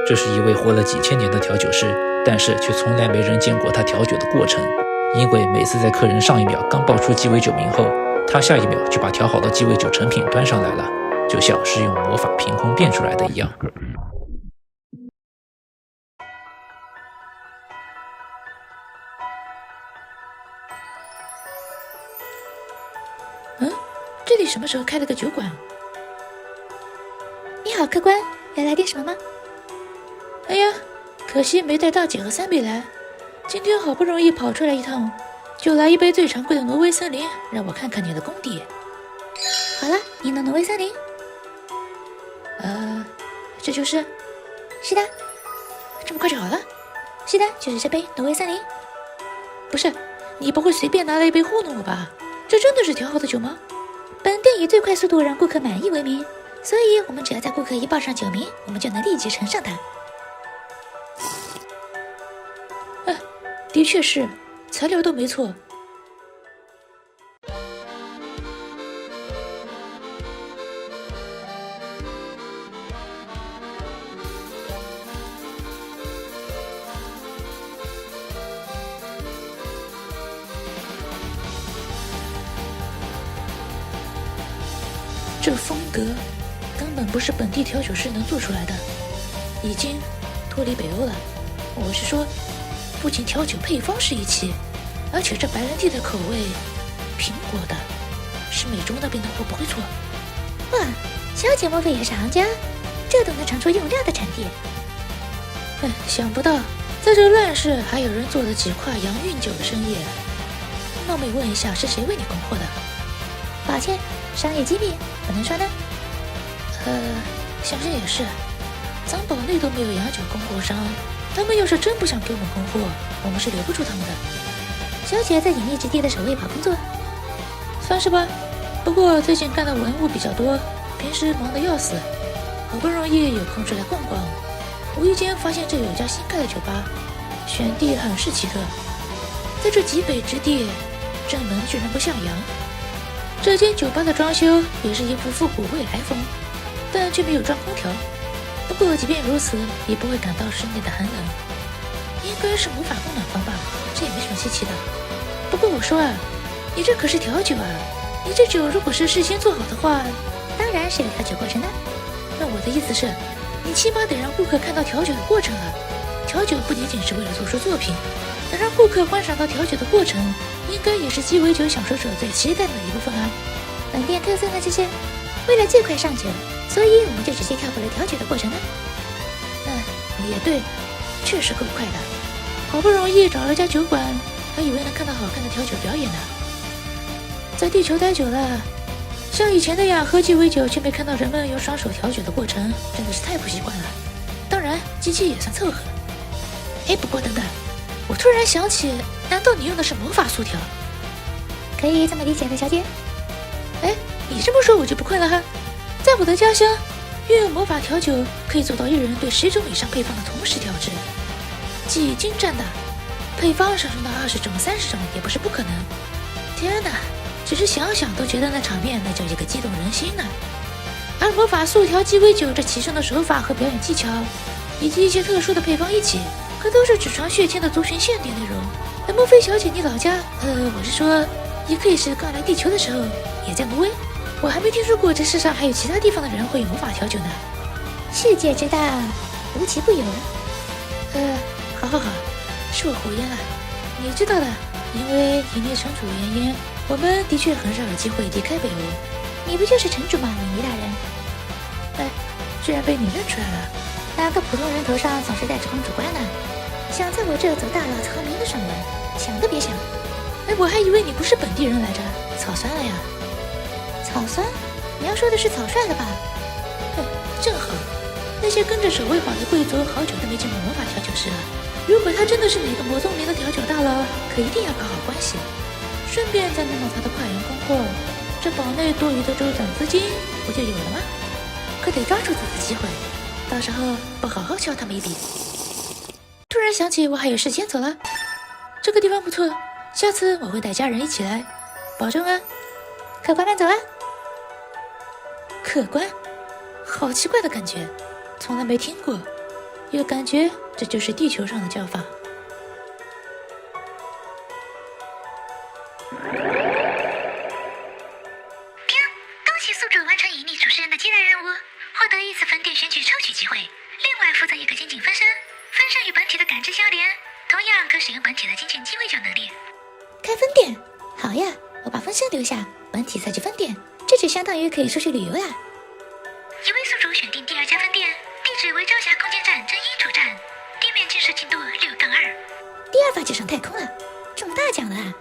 这是一位活了几千年的调酒师，但是却从来没人见过他调酒的过程，因为每次在客人上一秒刚报出鸡尾酒名后，他下一秒就把调好的鸡尾酒成品端上来了，就像是用魔法凭空变出来的一样。这里什么时候开了个酒馆？你好，客官，要来点什么吗？哎呀，可惜没带大姐和3杯来。今天好不容易跑出来一趟，就来一杯最常规的挪威森林，让我看看你的功底。好了，您的挪威森林。这就是？是的。这么快就好了？是的，就是这杯挪威森林。不是，你不会随便拿了一杯糊弄我吧？这真的是调好的酒吗？本店以最快速度让顾客满意为名，所以我们只要在顾客一报上酒名，我们就能立即呈上它。的确是，材料都没错。这风格根本不是本地调酒师能做出来的，已经脱离北欧了。我是说，不仅调酒配方是一起，而且这白兰地的口味，苹果的，是美洲那边的货不会错。哇，小姐莫非也是行家？这都能尝出用料的产地。想不到在这乱世还有人做得起跨洋运酒的生意。冒昧问一下，是谁为你供货的？抱歉，商业机密，不能说呢。想想也是，咱堡内都没有洋酒供货商，他们要是真不想给我们供货，我们是留不住他们的。小姐在隐秘之地的守卫堡工作，算是吧。不过最近干的文物比较多，平时忙得要死，好不容易有空出来逛逛，无意间发现这有家新开的酒吧，选地很是奇特，在这极北之地，正门居然不向阳。这间酒吧的装修也是一副复古未来风，但却没有装空调。不过即便如此，也不会感到室内的寒冷，应该是魔法供暖房吧，这也没什么稀奇的。不过我说啊，你这可是调酒啊，你这酒如果是事先做好的话，当然是有调酒过程的。那我的意思是，你起码得让顾客看到调酒的过程啊。调酒不仅仅是为了做出作品，能让顾客观赏到调酒的过程，应该也是鸡尾酒享受者最期待的一部分啊。本店特色呢就是为了最快上酒，所以我们就直接跳过了调酒的过程呢。也对，确实够快的，好不容易找了家酒馆，还以为能看到好看的调酒表演呢。在地球待久了，像以前那样喝鸡尾酒却没看到人们用双手调酒的过程，真的是太不习惯了。当然机器也算凑合。不过等等，我突然想起，难道你用的是魔法速调？可以这么理解的，小姐。你这么说我就不困了哈。在我的家乡，运用魔法调酒可以做到一人对10种以上配方的同时调制，既精湛的配方上升到20种、30种也不是不可能。天哪，只是想想都觉得那场面那叫一个激动人心呢。而魔法速调鸡尾酒这其中的手法和表演技巧，以及一些特殊的配方一起，可都是只传血亲的族群限定内容。莫非小姐你老家我是说，也可以是刚来地球的时候也在挪威？我还没听说过这世上还有其他地方的人会用魔法调酒呢。世界之大，无奇不有。好，是我胡言了。你知道的，因为隐匿城主原因，我们的确很少有机会离开北欧。你不就是城主吗，米妮大人？居然被你认出来了。哪个普通人头上总是戴着公主冠呢？想在我这走大老曹明的爽文，想都别想。我还以为你不是本地人来着，草酸了呀。草酸？你要说的是草率了吧？正好，那些跟着守卫堡的贵族好久都没见过魔法调酒师了。如果他真的是哪个魔宗名的调酒大佬，可一定要搞好关系，顺便再弄到他的跨洋供货，这堡内多余的周转资金不就有了吗？可得抓住这次机会，到时候不好好敲他们一笔。突然想起我还有事先走了，这个地方不错，下次我会带家人一起来，保证啊。客官慢走啊。客官，好奇怪的感觉，从来没听过。又感觉这就是地球上的叫法。恭喜宿主完成隐匿主持人的接待任务，获得一次本点选举抽取机会。另外负责一个精进分身，分身与本体的感知相连，同样可使用本体的精进鸡尾酒能力。开分店，好呀，我把分身留下，本体再去分店，这就相当于可以出去旅游啦。一位宿主选定第2家分店，地址为朝霞空间站正一主站，地面建设进度6-2。第2发就上太空了，这么大奖的啊！